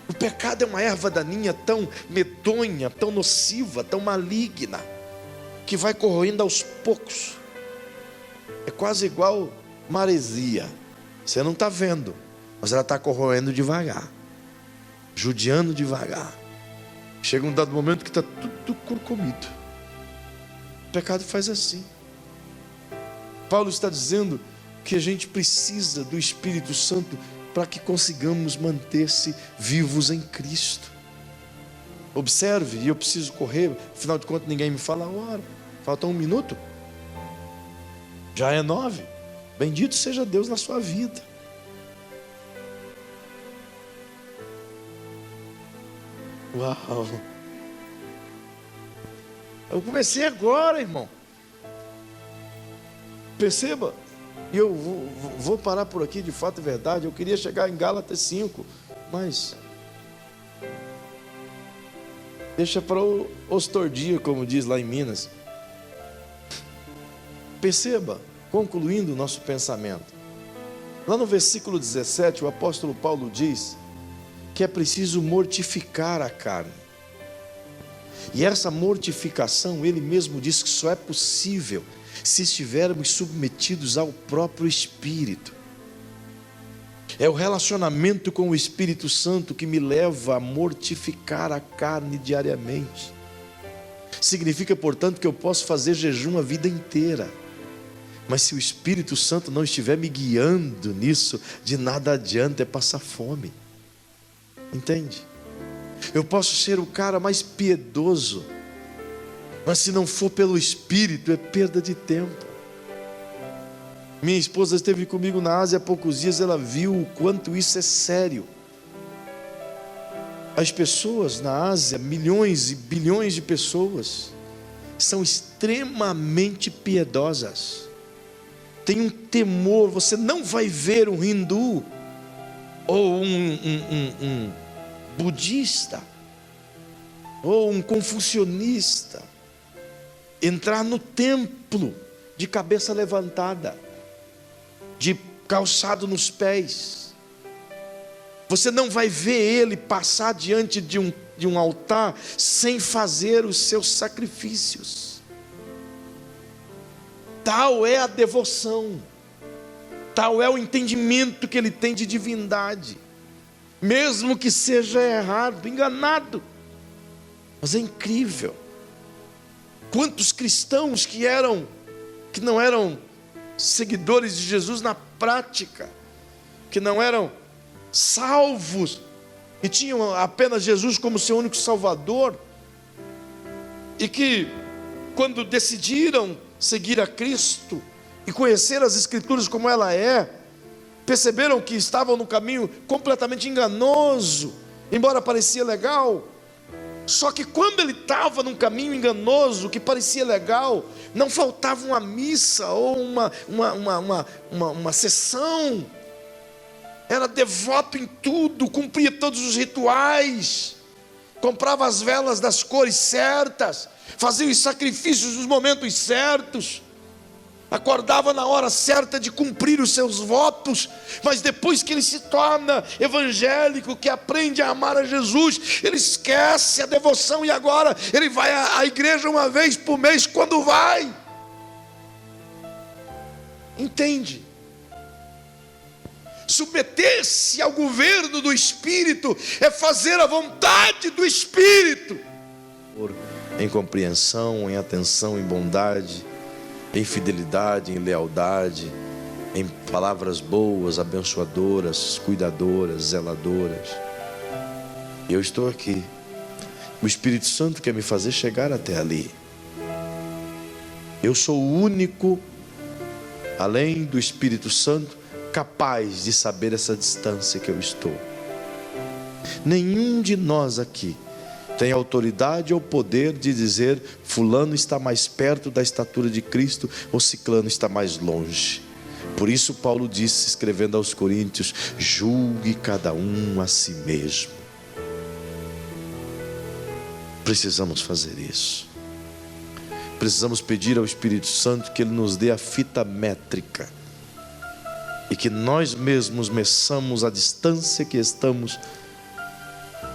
Speaker 1: O pecado é uma erva daninha tão medonha, tão nociva, tão maligna, que vai corroendo aos poucos. É quase igual maresia. Você não está vendo, mas ela está corroendo devagar, judiando devagar. Chega um dado momento que está tudo corcomido. O pecado faz assim. Paulo está dizendo que a gente precisa do Espírito Santo para que consigamos manter-se vivos em Cristo. Observe, e eu preciso correr, afinal de contas ninguém me fala a hora. Falta 1 minuto. Já é 9. Bendito seja Deus na sua vida. Uau! Eu comecei agora, irmão. Perceba, e eu vou parar por aqui, de fato é verdade. Eu queria chegar em Gálatas 5, mas deixa para os tordios, como diz lá em Minas. Perceba, concluindo o nosso pensamento, lá no versículo 17, o apóstolo Paulo diz que é preciso mortificar a carne. E essa mortificação, ele mesmo diz que só é possível se estivermos submetidos ao próprio Espírito. É o relacionamento com o Espírito Santo que me leva a mortificar a carne diariamente. Significa, portanto, que eu posso fazer jejum a vida inteira, mas se o Espírito Santo não estiver me guiando nisso, de nada adianta, é passar fome. Entende? Eu posso ser o cara mais piedoso, mas se não for pelo Espírito, é perda de tempo. Minha esposa esteve comigo na Ásia há poucos dias, ela viu o quanto isso é sério. As pessoas na Ásia, milhões e bilhões de pessoas, são extremamente piedosas. Tem um temor, você não vai ver um hindu ou um budista ou um confucionista entrar no templo de cabeça levantada, de calçado nos pés. Você não vai ver ele passar diante de um altar sem fazer os seus sacrifícios. Tal é a devoção, tal é o entendimento que ele tem de divindade, mesmo que seja errado, enganado. Mas é incrível quantos cristãos que não eram seguidores de Jesus na prática, que não eram salvos e tinham apenas Jesus como seu único Salvador, e que quando decidiram seguir a Cristo e conhecer as Escrituras como ela é, perceberam que estavam no caminho completamente enganoso, embora parecia legal. Só que quando ele estava num caminho enganoso, que parecia legal, não faltava uma missa ou uma sessão. Era devoto em tudo, cumpria todos os rituais, comprava as velas das cores certas, fazia os sacrifícios nos momentos certos, acordava na hora certa de cumprir os seus votos. Mas depois que ele se torna evangélico, que aprende a amar a Jesus, ele esquece a devoção e agora ele vai à igreja uma vez por mês, quando vai. Entende? Submeter-se ao governo do Espírito é fazer a vontade do Espírito, em compreensão, em atenção, em bondade, em fidelidade, em lealdade, em palavras boas, abençoadoras, cuidadoras, zeladoras. Eu estou aqui. O Espírito Santo quer me fazer chegar até ali. Eu sou o único, além do Espírito Santo, capaz de saber essa distância que eu estou. Nenhum de nós aqui tem autoridade ou poder de dizer fulano está mais perto da estatura de Cristo ou ciclano está mais longe. Por isso Paulo disse, escrevendo aos Coríntios: julgue cada um a si mesmo. Precisamos fazer isso. Precisamos pedir ao Espírito Santo que Ele nos dê a fita métrica e que nós mesmos meçamos a distância que estamos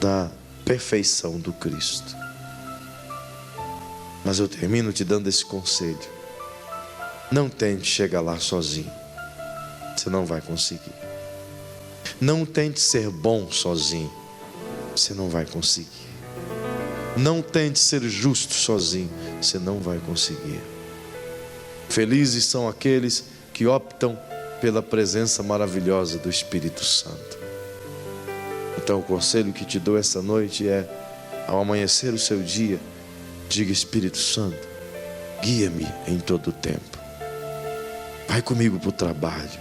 Speaker 1: da perfeição do Cristo. Mas eu termino te dando esse conselho: não tente chegar lá sozinho, você não vai conseguir. Não tente ser bom sozinho, você não vai conseguir. Não tente ser justo sozinho, você não vai conseguir. Felizes são aqueles que optam pela presença maravilhosa do Espírito Santo. Então o conselho que te dou essa noite é: ao amanhecer o seu dia, diga: Espírito Santo, guia-me em todo o tempo. Vai comigo para o trabalho.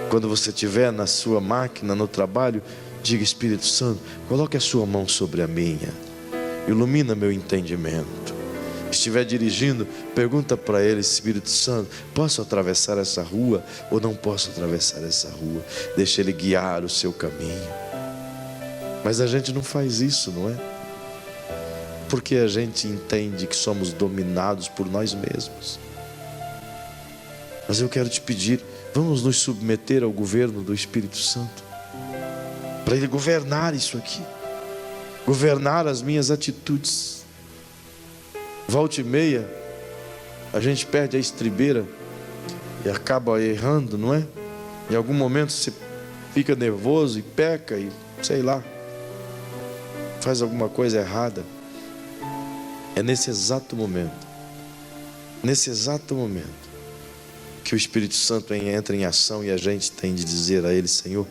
Speaker 1: Quando você estiver na sua máquina, no trabalho, diga: Espírito Santo, coloque a sua mão sobre a minha, ilumina meu entendimento. Estiver dirigindo, pergunta para ele: Espírito Santo, posso atravessar essa rua ou não posso atravessar essa rua? Deixa ele guiar o seu caminho. Mas a gente não faz isso, não é? Porque a gente entende que somos dominados por nós mesmos. Mas eu quero te pedir, vamos nos submeter ao governo do Espírito Santo, para Ele governar isso aqui, governar as minhas atitudes. Volta e meia, a gente perde a estribeira e acaba errando, não é? Em algum momento você fica nervoso e peca e sei lá, faz alguma coisa errada. É nesse exato momento que o Espírito Santo entra em ação e a gente tem de dizer a Ele: Senhor,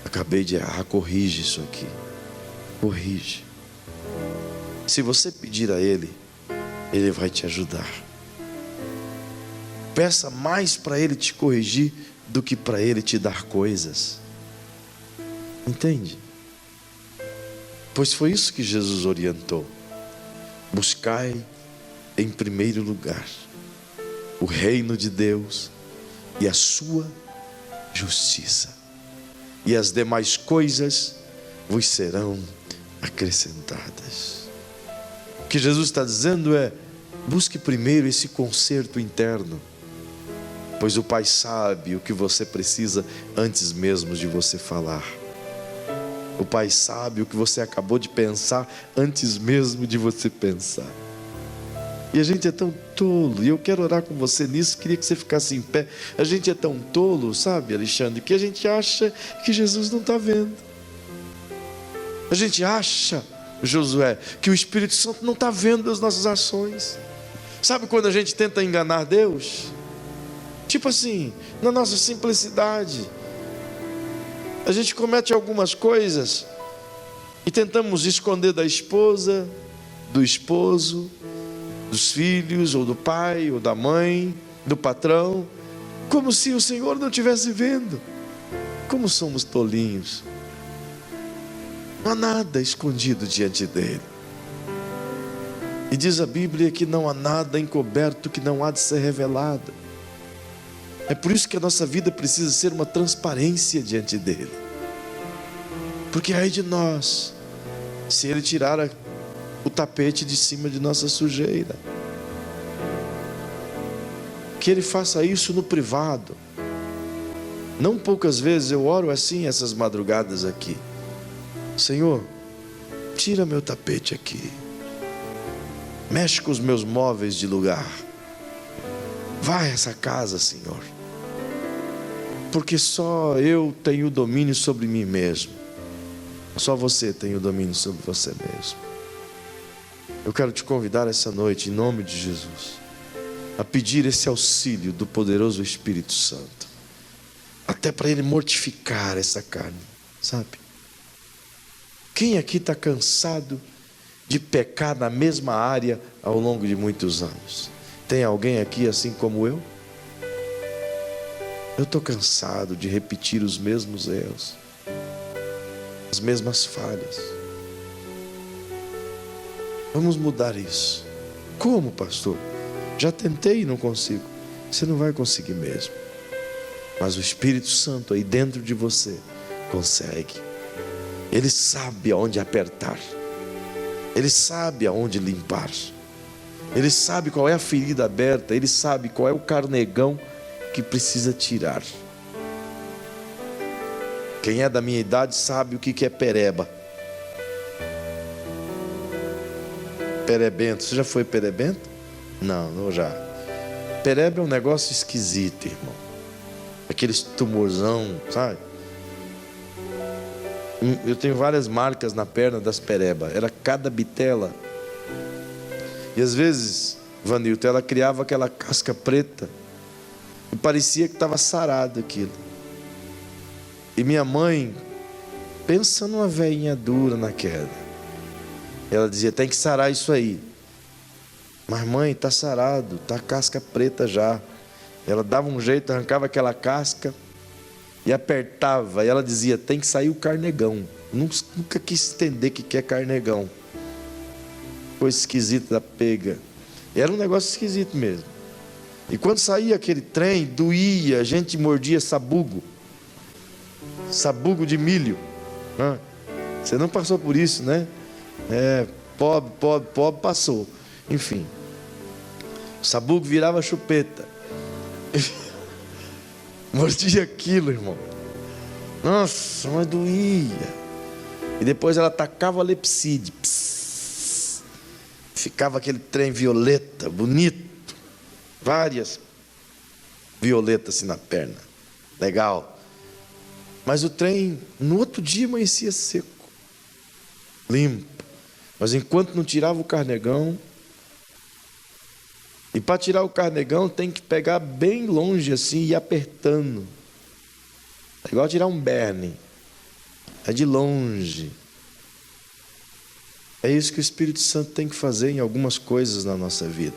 Speaker 1: acabei de errar, corrige isso aqui, corrige. Se você pedir a Ele, Ele vai te ajudar. Peça mais para Ele te corrigir do que para Ele te dar coisas. Entende? Pois foi isso que Jesus orientou: buscai em primeiro lugar o reino de Deus e a sua justiça, e as demais coisas vos serão acrescentadas. O que Jesus está dizendo é: busque primeiro esse conserto interno, pois o Pai sabe o que você precisa antes mesmo de você falar. O Pai sabe o que você acabou de pensar antes mesmo de você pensar. E a gente é tão tolo, e eu quero orar com você nisso, queria que você ficasse em pé. A gente é tão tolo, sabe, Alexandre, que a gente acha que Jesus não está vendo. A gente acha, Josué, que o Espírito Santo não está vendo as nossas ações. Sabe quando a gente tenta enganar Deus? Tipo assim, na nossa simplicidade, a gente comete algumas coisas e tentamos esconder da esposa, do esposo, dos filhos, ou do pai, ou da mãe, do patrão, como se o Senhor não estivesse vendo. Como somos tolinhos. Não há nada escondido diante dele. E diz a Bíblia que não há nada encoberto que não há de ser revelado. É por isso que a nossa vida precisa ser uma transparência diante dele. Porque ai de nós, se ele tirar o tapete de cima de nossa sujeira. Que ele faça isso no privado. Não poucas vezes eu oro assim essas madrugadas aqui: Senhor, tira meu tapete aqui, mexe com os meus móveis de lugar, vai essa casa, Senhor, porque só eu tenho domínio sobre mim mesmo, só você tem o domínio sobre você mesmo. Eu quero te convidar essa noite, em nome de Jesus, a pedir esse auxílio do poderoso Espírito Santo, até para ele mortificar essa carne, sabe? Quem aqui está cansado de pecar na mesma área ao longo de muitos anos? Tem alguém aqui assim como eu? Eu estou cansado de repetir os mesmos erros, as mesmas falhas. Vamos mudar isso. Como, pastor? Já tentei e não consigo. Você não vai conseguir mesmo. Mas o Espírito Santo aí dentro de você consegue. Ele sabe aonde apertar. Ele sabe aonde limpar. Ele sabe qual é a ferida aberta. Ele sabe qual é o carnegão que precisa tirar. Quem é da minha idade sabe o que é pereba. Perebento. Você já foi perebento? Não, não já. Pereba é um negócio esquisito, irmão. Aqueles tumorzão, sabe? Eu tenho várias marcas na perna das pereba. Era cada bitela. E às vezes, Vanilton, ela criava aquela casca preta. E parecia que estava sarado aquilo. E minha mãe, pensa numa velhinha dura na queda, ela dizia: tem que sarar isso aí. Mas mãe, está sarado, está casca preta já. Ela dava um jeito, arrancava aquela casca e apertava. E ela dizia: tem que sair o carnegão. Nunca quis entender o que é carnegão. Coisa esquisita da pega. E era um negócio esquisito mesmo. E quando saía aquele trem, doía, a gente mordia sabugo de milho. Você não passou por isso, né? Pobre passou. Enfim, o sabugo virava chupeta. Mordia aquilo, irmão. Nossa, mas doía. E depois ela tacava a lepside. Ficava aquele trem violeta, bonito. Várias violetas assim na perna. Legal. Mas o trem, no outro dia, amanhecia seco, limpo. Mas enquanto não tirava o carnegão, e para tirar o carnegão tem que pegar bem longe assim e ir apertando. É igual tirar um berne. É de longe. É isso que o Espírito Santo tem que fazer em algumas coisas na nossa vida.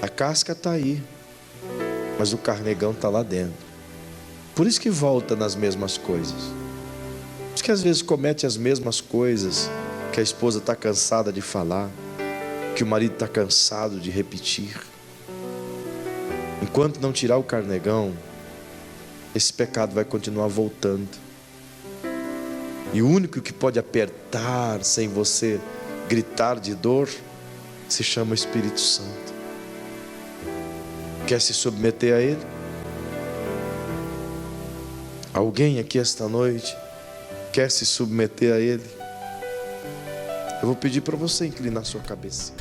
Speaker 1: A casca está aí, mas o carnegão está lá dentro. Por isso que volta nas mesmas coisas. Por isso que às vezes comete as mesmas coisas que a esposa está cansada de falar, que o marido está cansado de repetir. Enquanto não tirar o carnegão, esse pecado vai continuar voltando. E o único que pode apertar sem você gritar de dor se chama Espírito Santo. Quer se submeter a Ele? Alguém aqui esta noite quer se submeter a Ele? Eu vou pedir para você inclinar sua cabeça.